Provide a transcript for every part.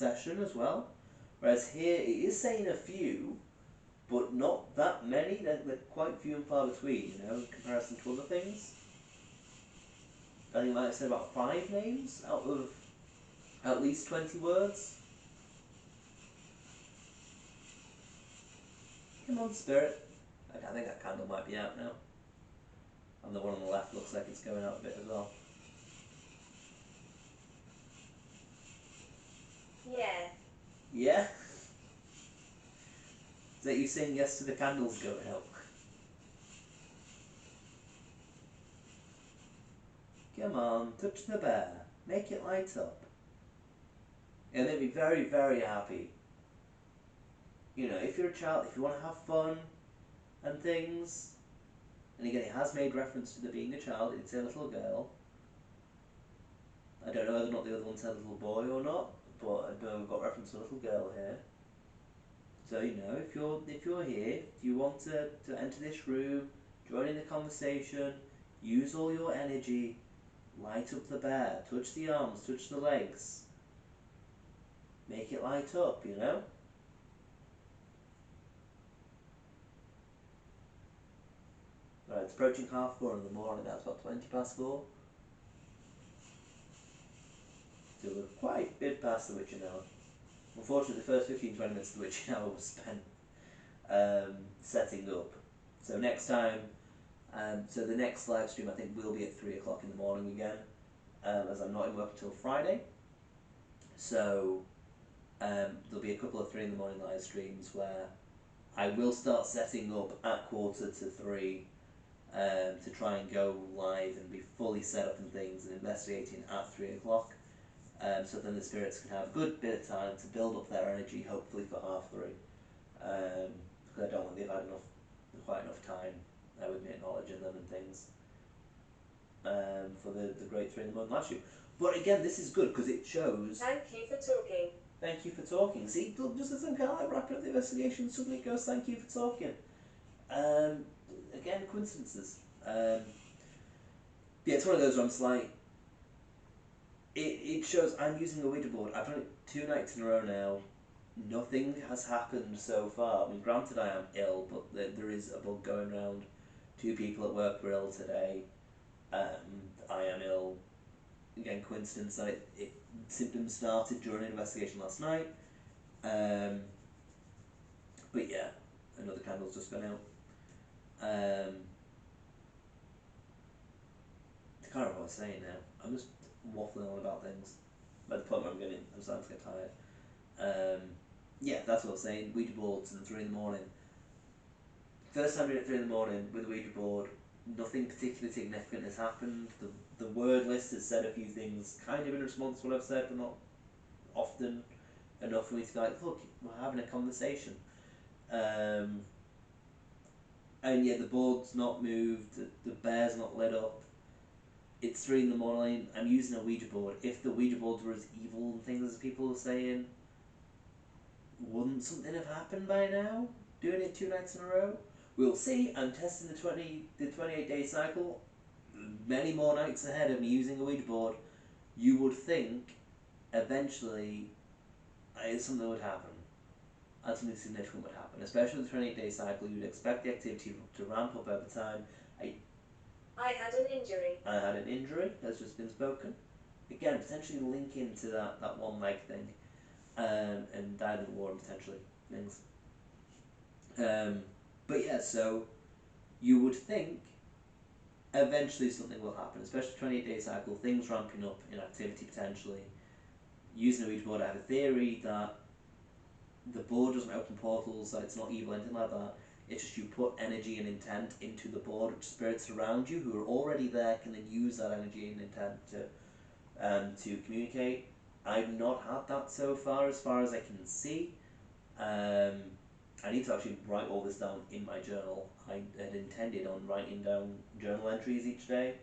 session as well. Whereas here it is saying a few, but not that many. They're quite few and far between, you know, in comparison to other things. I think I might have said about 5 names out of at least 20 words. Come on, spirit. I think that candle might be out now. And the one on the left looks like it's going out a bit as well. Yeah. Yeah? Is that you saying yes to the candles going out? Come on, touch the bear. Make it light up. And they'd be very, very happy. You know, if you're a child, if you want to have fun and things, and again, it has made reference to there being a child, it's a little girl. I don't know whether or not the other one said little boy or not, but I know we've got reference to a little girl here. So, you know, if you're here, if you want to enter this room, join in the conversation, use all your energy, light up the bear, touch the arms, touch the legs, make it light up, you know? Right, it's approaching 4:30 in the morning now, it's about 4:20. So we're quite a bit past the witching hour. Unfortunately, the first 15-20 minutes of the witching hour was spent setting up. So next time, so the next live stream I think will be at 3 o'clock in the morning again, as I'm not in work until Friday. So there'll be a couple of 3 in the morning live streams where I will start setting up at 2:45 to try and go live and be fully set up and things and investigating at 3 o'clock. So then the spirits can have a good bit of time to build up their energy, hopefully for 3:30. Because I don't think they've had quite enough time with me acknowledging them and things for the great 3 in the morning live stream. But again, this is good because it shows. Thank you for talking. Thank you for talking. See, just as I'm kind of like wrapping up the investigation, suddenly it goes, thank you for talking. Again, coincidences. Yeah, it's one of those where I'm just like, it shows I'm using a Ouija board. I've done it 2 nights in a row now. Nothing has happened so far. I mean, granted I am ill, but there is a bug going around. 2 people at work were ill today. I am ill. Again, coincidence that it symptoms started during an investigation last night. But yeah, another candle's just gone out. I can't remember what I was saying now. I'm just waffling on about things. By the point where I'm starting to get tired. Yeah, that's what I was saying. Ouija boards and 3 in the morning. First time doing it at 3 in the morning with a Ouija board, nothing particularly significant has happened. The word list has said a few things kind of in response to what I've said, but not often enough for me to be like, look, we're having a conversation. And yeah, the board's not moved, the bear's not lit up. It's 3 in the morning, I'm using a Ouija board. If the Ouija boards were as evil and things as people are saying, wouldn't something have happened by now? Doing it 2 nights in a row? We'll see. I'm testing the 28-day cycle. Many more nights ahead of me using a Ouija board. You would think eventually something would happen. And something significant would happen. Especially with the 28-day cycle, you'd expect the activity to ramp up over time. I had an injury. I had an injury, has just been spoken. Again, potentially link into that one leg thing. And died in the war and potentially things. But yeah, so you would think eventually something will happen, especially 28-day cycle, things ramping up in activity potentially. Using a Ouija board, I have a theory that the board doesn't open portals, that it's not evil, anything like that. It's just you put energy and intent into the board, which spirits around you who are already there can then use that energy and intent to communicate. I've not had that so far as I can see. I need to actually write all this down in my journal. I had intended on writing down journal entries each day.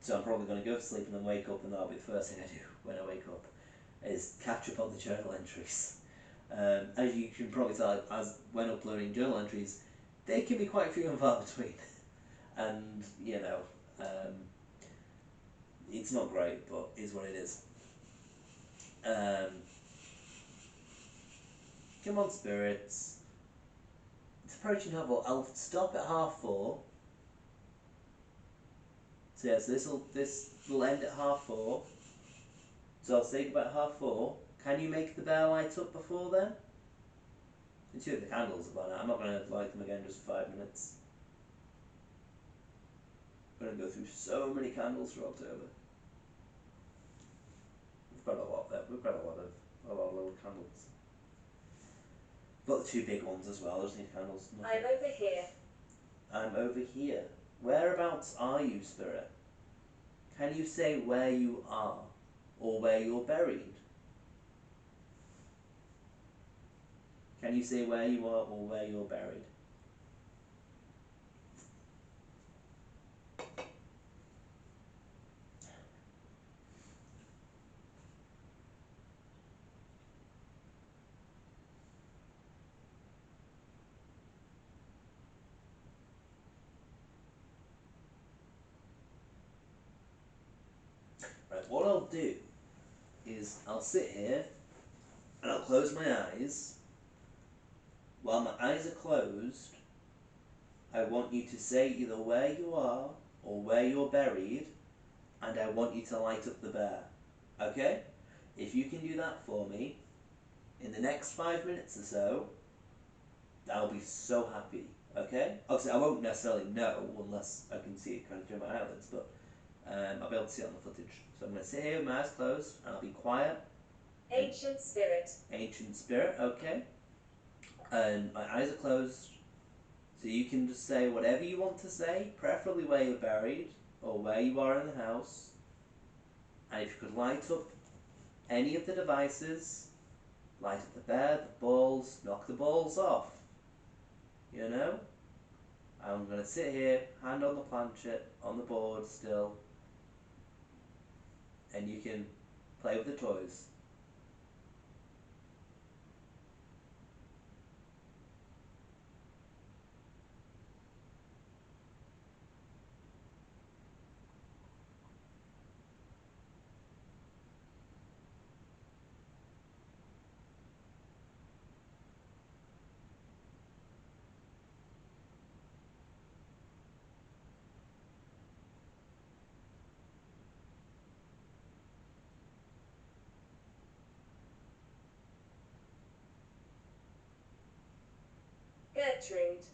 So I'm probably going to go to sleep and then wake up, and that'll be the first thing I do when I wake up, is catch up on the journal entries. As you can probably tell, as when uploading journal entries, they can be quite few and far between. And, you know, it's not great, but is what it is. Um, come on, spirits. It's approaching half 4. I'll stop at 4:30. So yeah, so this will end at 4:30. So I'll say goodbye at 4:30. Can you make the bear light up before then? And 2 of the candles have gone out. I'm not going to light them again just for 5 minutes. I'm going to go through so many candles for October. We've got a lot there. We've got a lot of little candles. Got the 2 big ones as well. I just need candles. I'm over here. I'm over here. Whereabouts are you, spirit? Can you say where you are or where you're buried? Can you say where you are or where you're buried? Right, what I'll do is I'll sit here and I'll close my eyes. While my eyes are closed, I want you to say either where you are or where you're buried, and I want you to light up the bear. Okay? If you can do that for me in the next 5 minutes or so, I'll be so happy. Okay? Obviously, I won't necessarily know unless I can see it kind of through my eyelids, but I'll be able to see it on the footage. So I'm going to sit here with my eyes closed and I'll be quiet. Ancient spirit. Ancient spirit, okay. And my eyes are closed. So you can just say whatever you want to say, preferably where you're buried or where you are in the house. And if you could light up any of the devices, light up the bed, the balls, knock the balls off. You know? I'm going to sit here, hand on the planchette, on the board still, and you can play with the toys. Gertrude.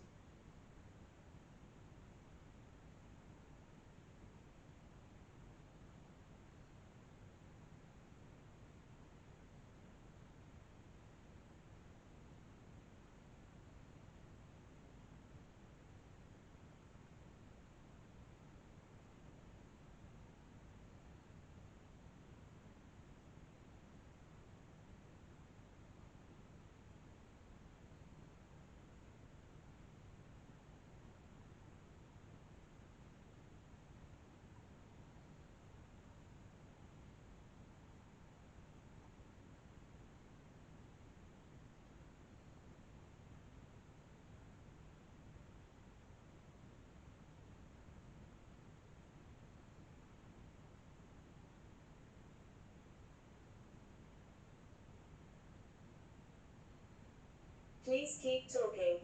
Please keep talking.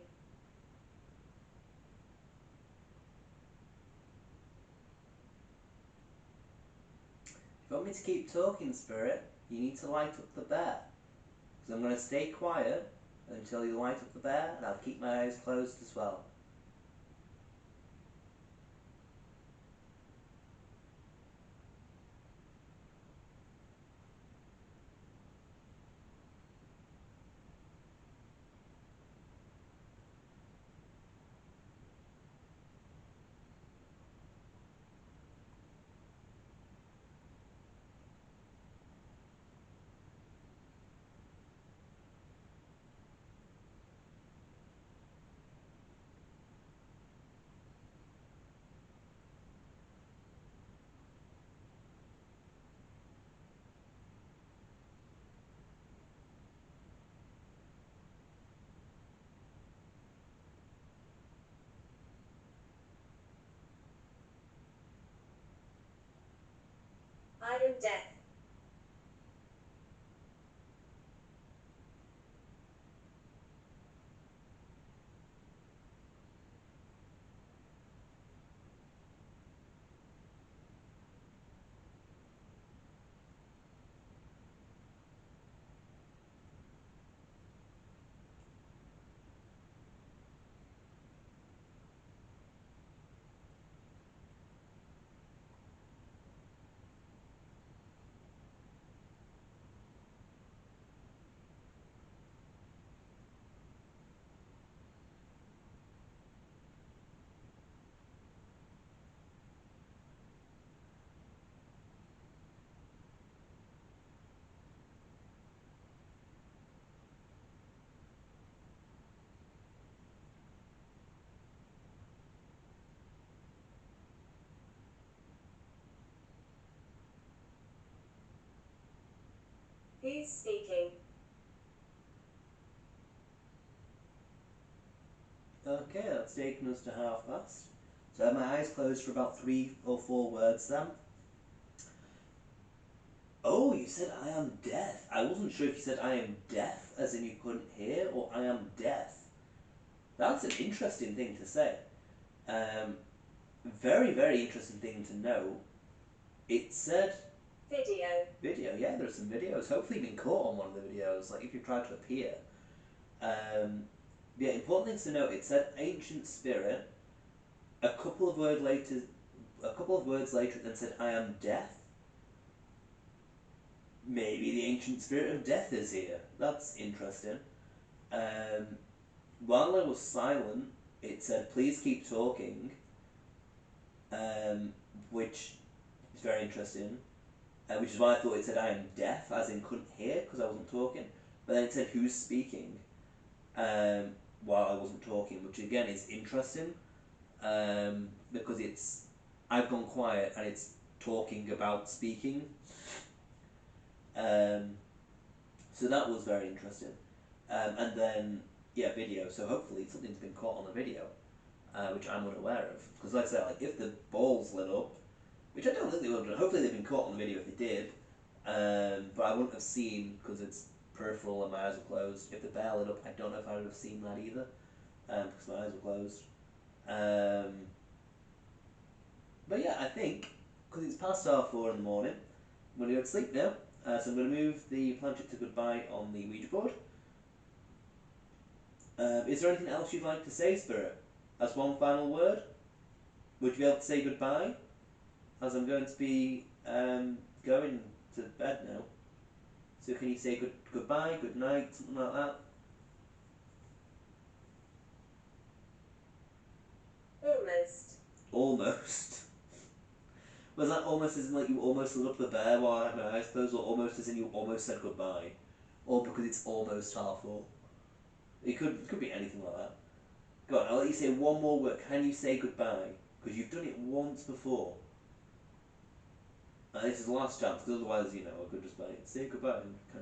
If you want me to keep talking, spirit, you need to light up the bear. Because I'm going to stay quiet until you light up the bear, and I'll keep my eyes closed as well. I am death. Who's speaking? Okay, that's taken us to half past. So I have my eyes closed for about 3 or 4 words then. Oh, you said I am deaf. I wasn't sure if you said I am deaf, as in you couldn't hear, or I am deaf. That's an interesting thing to say. Um, very, very interesting thing to know. It said Video. video. Yeah, there's some videos. Hopefully, you've been caught on one of the videos. Like if you tried to appear. Yeah, important things to note. It said ancient spirit. A couple of words later, it then said I am deaf. Maybe the ancient spirit of death is here. That's interesting. Um, while I was silent, it said please keep talking, um, which is very interesting. Which is why I thought it said I am deaf, as in couldn't hear because I wasn't talking. But then it said who's speaking, um, while I wasn't talking, which again is interesting, because it's I've gone quiet and it's talking about speaking. Um, so that was very interesting. And then yeah, video. So hopefully something's been caught on the video, which I'm unaware of. Because like I said, like if the balls lit up, which I don't think they would have. Hopefully they've been caught on the video if they did. But I wouldn't have seen because it's peripheral and my eyes were closed. If the bear lit up, I don't know if I would have seen that either, because my eyes were closed. Um, but yeah, I think because it's past 4:30 in the morning, I'm going to go to sleep now. So I'm going to move the planchette to goodbye on the Ouija board. Is there anything else you'd like to say, Spirit? As one final word? Would you be able to say goodbye? As I'm going to be going to bed now. So can you say goodbye, good night, something like that? Almost. Almost. Was that almost as in like you almost lit up the bear while I had my eyes closed, or almost as in you almost said goodbye? Or because it's almost 4:30? It could be anything like that. Go on, I'll let you say one more word. Can you say goodbye? Because you've done it once before. And this is the last chance, because otherwise, I could just say goodbye and